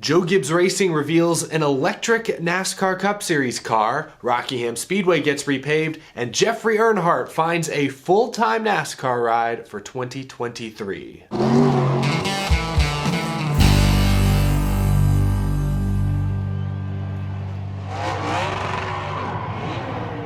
Joe Gibbs Racing reveals an electric NASCAR Cup Series car, Rockingham Speedway gets repaved, and Jeffrey Earnhardt finds a full-time NASCAR ride for 2023.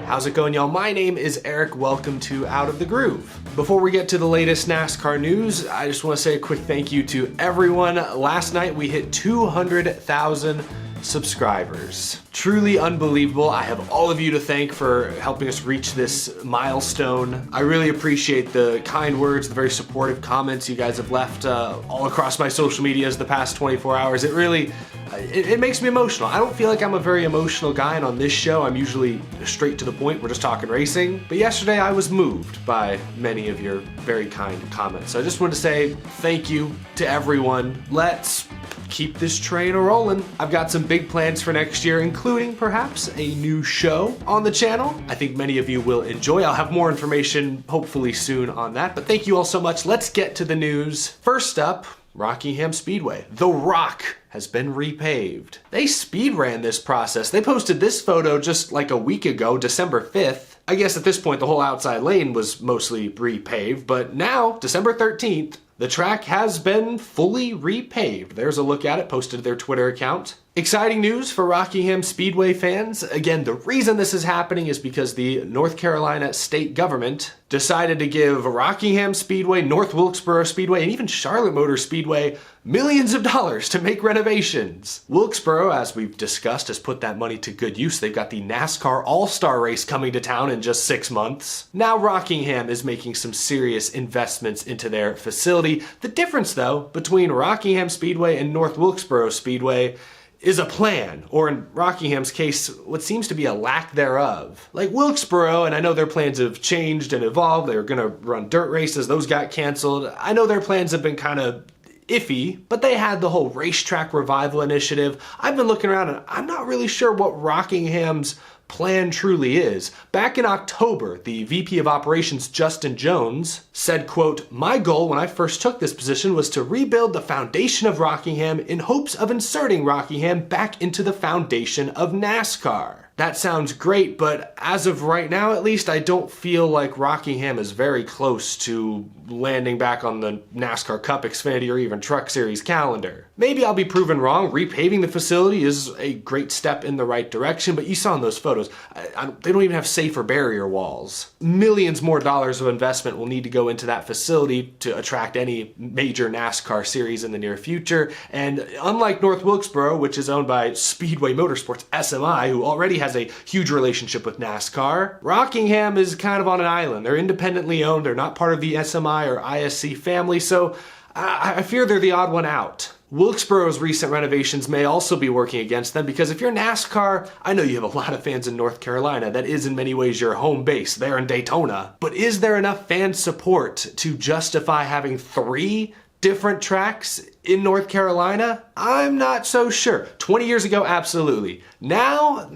How's it going, y'all? My name is Eric. Welcome to Out of the Groove. Before we get to the latest NASCAR news, I just want to say a quick thank you to everyone. Last night we hit 200,000 subscribers. Truly unbelievable. I have all of you to thank for helping us reach this milestone. I really appreciate the kind words, the very supportive comments you guys have left all across my social medias the past 24 hours. It makes me emotional. I don't feel like I'm a very emotional guy, and on this show I'm usually straight to the point. We're just talking racing. But yesterday I was moved by many of your very kind comments. So I just wanted to say thank you to everyone. Let's keep this train a-rolling. I've got some big plans for next year, including perhaps a new show on the channel. I think many of you will enjoy. I'll have more information hopefully soon on that, but thank you all so much. Let's get to the news. First up, Rockingham Speedway. The Rock has been repaved. They speed ran this process. They posted this photo just like a week ago, December 5th. I guess at this point the whole outside lane was mostly repaved, but now, December 13th, the track has been fully repaved. There's a look at it, posted to their Twitter account. Exciting news for Rockingham Speedway fans. Again, the reason this is happening is because the North Carolina state government decided to give Rockingham Speedway, North Wilkesboro Speedway, and even Charlotte Motor Speedway millions of dollars to make renovations. Wilkesboro, as we've discussed, has put that money to good use. They've got the NASCAR All-Star race coming to town in just 6 months. Now Rockingham is making some serious investments into their facility. The difference, though, between Rockingham Speedway and North Wilkesboro Speedway is a plan, or in Rockingham's case, what seems to be a lack thereof. Like Wilkesboro, and I know their plans have changed and evolved, they were gonna run dirt races, those got canceled. I know their plans have been kind of iffy, but they had the whole racetrack revival initiative. I've been looking around and I'm not really sure what Rockingham's plan truly is. Back in October, the VP of Operations, Justin Jones, said, quote, "My goal when I first took this position was to rebuild the foundation of Rockingham in hopes of inserting Rockingham back into the foundation of NASCAR." That sounds great, but as of right now at least, I don't feel like Rockingham is very close to landing back on the NASCAR Cup, Xfinity, or even Truck Series calendar. Maybe I'll be proven wrong. Repaving the facility is a great step in the right direction, but you saw in those photos, they don't even have safer barrier walls. Millions more dollars of investment will need to go into that facility to attract any major NASCAR series in the near future, and unlike North Wilkesboro, which is owned by Speedway Motorsports, SMI, who already has a huge relationship with NASCAR, Rockingham is kind of on an island. They're independently owned, they're not part of the SMI or ISC family, so I fear they're the odd one out. Wilkesboro's recent renovations may also be working against them, because if you're NASCAR, I know you have a lot of fans in North Carolina. That is in many ways your home base there in Daytona. But is there enough fan support to justify having 3 different tracks in North Carolina? I'm not so sure. 20 years ago, absolutely. Now,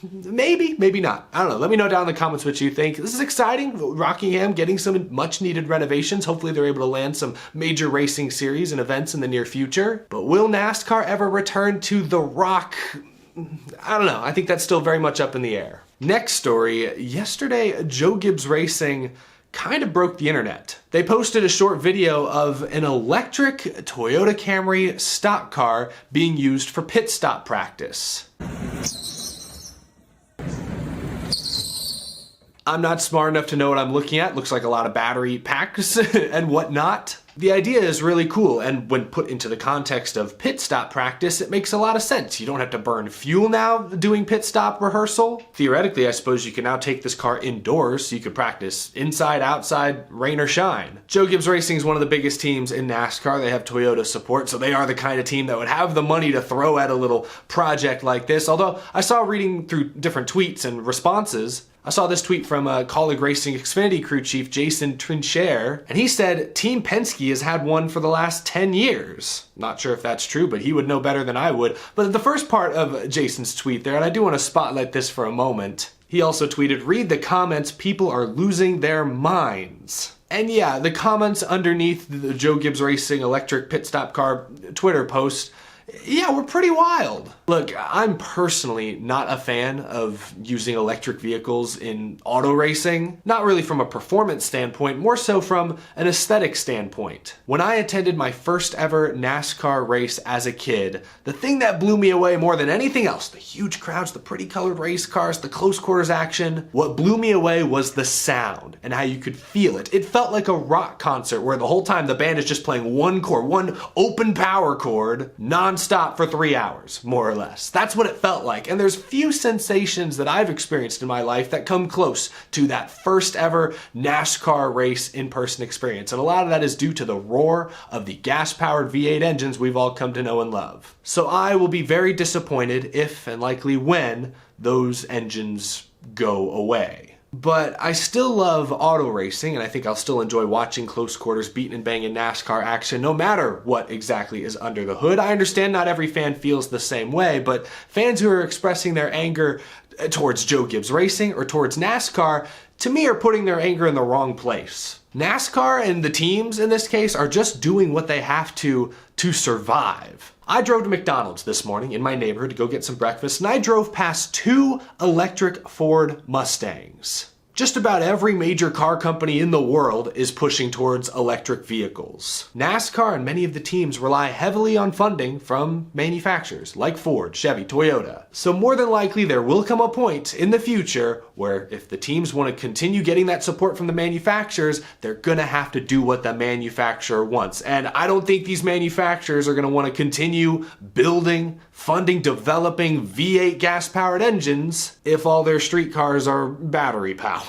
maybe, maybe not. I don't know. Let me know down in the comments what you think. This is exciting. Rockingham getting some much needed renovations. Hopefully they're able to land some major racing series and events in the near future. But will NASCAR ever return to The Rock? I don't know. I think that's still very much up in the air. Next story. Yesterday, Joe Gibbs Racing kind of broke the internet. They posted a short video of an electric Toyota Camry stock car being used for pit stop practice. I'm not smart enough to know what I'm looking at. Looks like a lot of battery packs and whatnot. The idea is really cool, and when put into the context of pit stop practice, it makes a lot of sense. You don't have to burn fuel now doing pit stop rehearsal. Theoretically, I suppose you can now take this car indoors so you could practice inside, outside, rain or shine. Joe Gibbs Racing is one of the biggest teams in NASCAR. They have Toyota support, so they are the kind of team that would have the money to throw at a little project like this. Although I saw, reading through different tweets and responses, I saw this tweet from Colleague Racing Xfinity crew chief Jason Trincher, and he said Team Penske has had one for the last 10 years. Not sure if that's true, but he would know better than I would. But the first part of Jason's tweet there, and I do want to spotlight this for a moment, he also tweeted, "Read the comments, people are losing their minds." And yeah, the comments underneath the Joe Gibbs Racing electric pit stop car Twitter post, Yeah, we're pretty wild. Look, I'm personally not a fan of using electric vehicles in auto racing, not really from a performance standpoint, more so from an aesthetic standpoint. When I attended my first ever NASCAR race as a kid, the thing that blew me away more than anything else, the huge crowds, the pretty colored race cars, the close quarters action, what blew me away was the sound and how you could feel it. It felt like a rock concert where the whole time the band is just playing one chord, one open power chord, non-stop for 3 hours, more or less. That's what it felt like. And there's few sensations that I've experienced in my life that come close to that first ever NASCAR race in-person experience. And a lot of that is due to the roar of the gas-powered V8 engines we've all come to know and love. So I will be very disappointed if, and likely when, those engines go away. But I still love auto racing, and I think I'll still enjoy watching close quarters beating and banging NASCAR action no matter what exactly is under the hood. I understand not every fan feels the same way, but fans who are expressing their anger towards Joe Gibbs Racing or towards NASCAR, to me, are putting their anger in the wrong place. NASCAR and the teams in this case are just doing what they have to survive. I drove to McDonald's this morning in my neighborhood to go get some breakfast, and I drove past 2 electric Ford Mustangs. Just about every major car company in the world is pushing towards electric vehicles. NASCAR and many of the teams rely heavily on funding from manufacturers like Ford, Chevy, Toyota. So more than likely there will come a point in the future where if the teams want to continue getting that support from the manufacturers, they're gonna have to do what the manufacturer wants. And I don't think these manufacturers are gonna want to continue building, funding, developing V8 gas-powered engines if all their street cars are battery powered.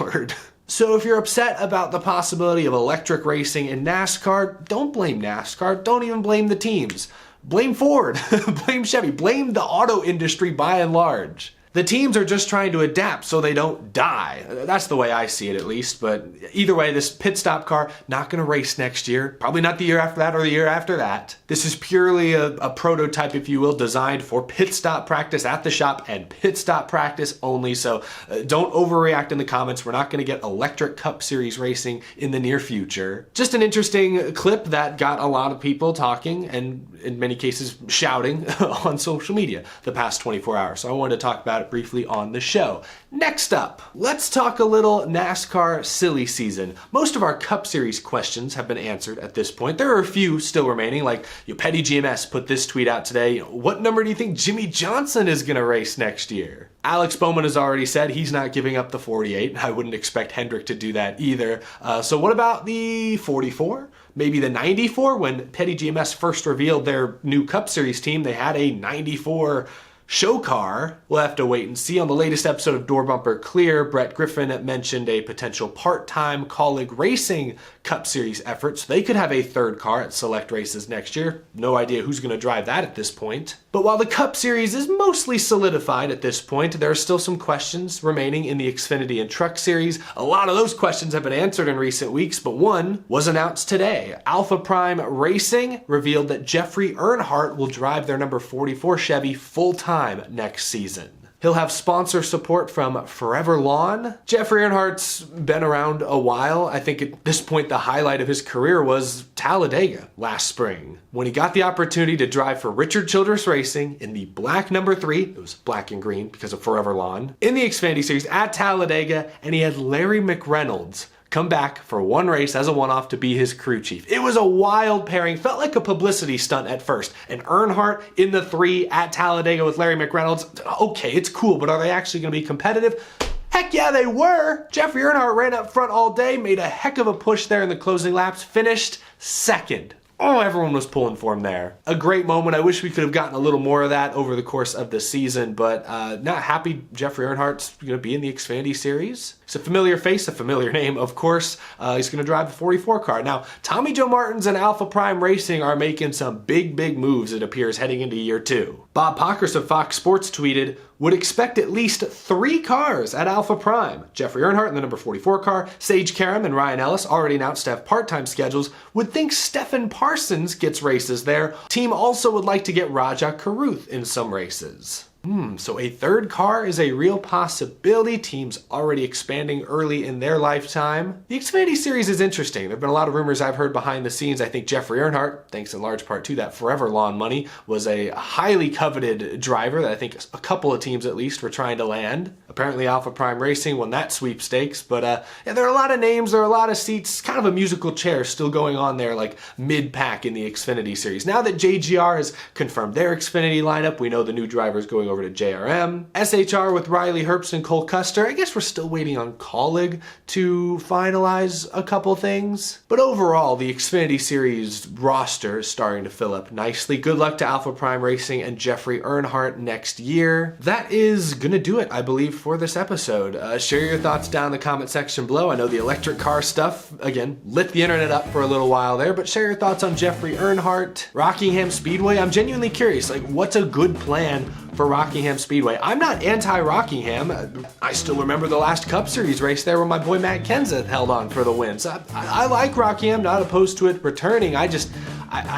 So if you're upset about the possibility of electric racing in NASCAR, don't blame NASCAR, don't even blame the teams. Blame Ford, blame Chevy, blame the auto industry by and large. The teams are just trying to adapt so they don't die. That's the way I see it, at least. But either way, this pit stop car, not going to race next year. Probably not the year after that or the year after that. This is purely a prototype, if you will, designed for pit stop practice at the shop and pit stop practice only. So don't overreact in the comments. We're not going to get electric Cup Series racing in the near future. Just an interesting clip that got a lot of people talking and in many cases shouting on social media the past 24 hours. So I wanted to talk about it briefly on the show. Next up, let's talk a little NASCAR silly season. Most of our Cup Series questions have been answered at this point. There are a few still remaining, like Petty GMS put this tweet out today. What number do you think Jimmy Johnson is going to race next year? Alex Bowman has already said he's not giving up the 48. I wouldn't expect Hendrick to do that either. So what about the 44? Maybe the 94? When Petty GMS first revealed their new Cup Series team, they had a 94 show car. We'll have to wait and see. On the latest episode of Door Bumper Clear, Brett Griffin mentioned a potential part-time colleague racing Cup Series effort, so they could have a third car at select races next year. No idea who's going to drive that at this point. But while the Cup Series is mostly solidified at this point, there are still some questions remaining in the Xfinity and Truck Series. A lot of those questions have been answered in recent weeks, but one was announced today. Alpha Prime Racing revealed that Jeffrey Earnhardt will drive their number 44 Chevy full-time next season. He'll have sponsor support from Forever Lawn. Jeffrey Earnhardt's been around a while. I think at this point the highlight of his career was Talladega last spring, when he got the opportunity to drive for Richard Childress Racing in the black number 3, it was black and green because of Forever Lawn, in the Xfinity Series at Talladega, and he had Larry McReynolds come back for one race as a one-off to be his crew chief. It was a wild pairing, felt like a publicity stunt at first. And Earnhardt in the 3 at Talladega with Larry McReynolds, okay, it's cool, but are they actually going to be competitive? Heck yeah, they were! Jeffrey Earnhardt ran up front all day, made a heck of a push there in the closing laps, finished second. Oh, everyone was pulling for him there. A great moment. I wish we could have gotten a little more of that over the course of the season, but not happy Jeffrey Earnhardt's going to be in the Xfinity Series. He's a familiar face, a familiar name, of course. He's going to drive the 44 car. Now, Tommy Joe Martins and Alpha Prime Racing are making some big moves, it appears, heading into year 2. Bob Pockers of Fox Sports tweeted, would expect at least 3 cars at Alpha Prime. Jeffrey Earnhardt in the number 44 car, Sage Karam and Ryan Ellis, already announced to have part-time schedules, would think Stephen Parsons gets races there. Team also would like to get Raja Karuth in some races. So a third car is a real possibility. Teams already expanding early in their lifetime. The Xfinity Series is interesting. There have been a lot of rumors I've heard behind the scenes. I think Jeffrey Earnhardt, thanks in large part to that forever lawn money, was a highly coveted driver that I think a couple of teams at least were trying to land. Apparently Alpha Prime Racing won that sweepstakes, but yeah, there are a lot of names, there are a lot of seats, kind of a musical chair still going on there like mid-pack in the Xfinity Series. Now that JGR has confirmed their Xfinity lineup, we know the new driver is going over to JRM. SHR with Riley Herbst and Cole Custer. I guess we're still waiting on Colleague to finalize a couple things. But overall, the Xfinity Series roster is starting to fill up nicely. Good luck to Alpha Prime Racing and Jeffrey Earnhardt next year. That is gonna do it, I believe, for this episode. Share your thoughts down in the comment section below. I know the electric car stuff, again, lit the internet up for a little while there, but share your thoughts on Jeffrey Earnhardt, Rockingham Speedway. I'm genuinely curious, like, what's a good plan for Rockingham Speedway? I'm not anti-Rockingham. I still remember the last Cup Series race there where my boy Matt Kenseth held on for the win. So I like Rockingham, not opposed to it returning. I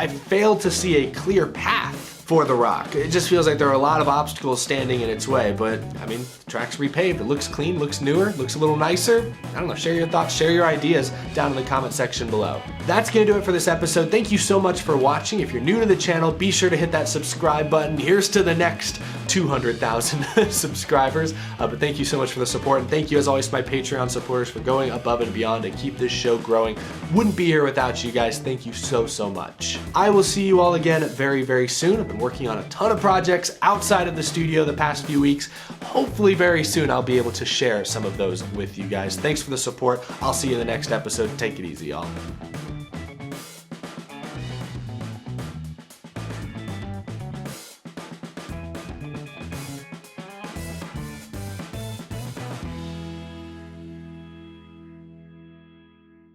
failed to see a clear path for the Rock. It just feels like there are a lot of obstacles standing in its way, but I mean, the track's repaved. It looks clean, looks newer, looks a little nicer. I don't know, share your thoughts, share your ideas down in the comment section below. That's gonna do it for this episode. Thank you so much for watching. If you're new to the channel, be sure to hit that subscribe button. Here's to the next 200,000 subscribers. But thank you so much for the support, and thank you as always to my Patreon supporters for going above and beyond to keep this show growing. Wouldn't be here without you guys. Thank you so much. I will see you all again very, very soon. I've been working on a ton of projects outside of the studio the past few weeks. Hopefully very soon I'll be able to share some of those with you guys. Thanks for the support. I'll see you in the next episode. Take it easy, y'all.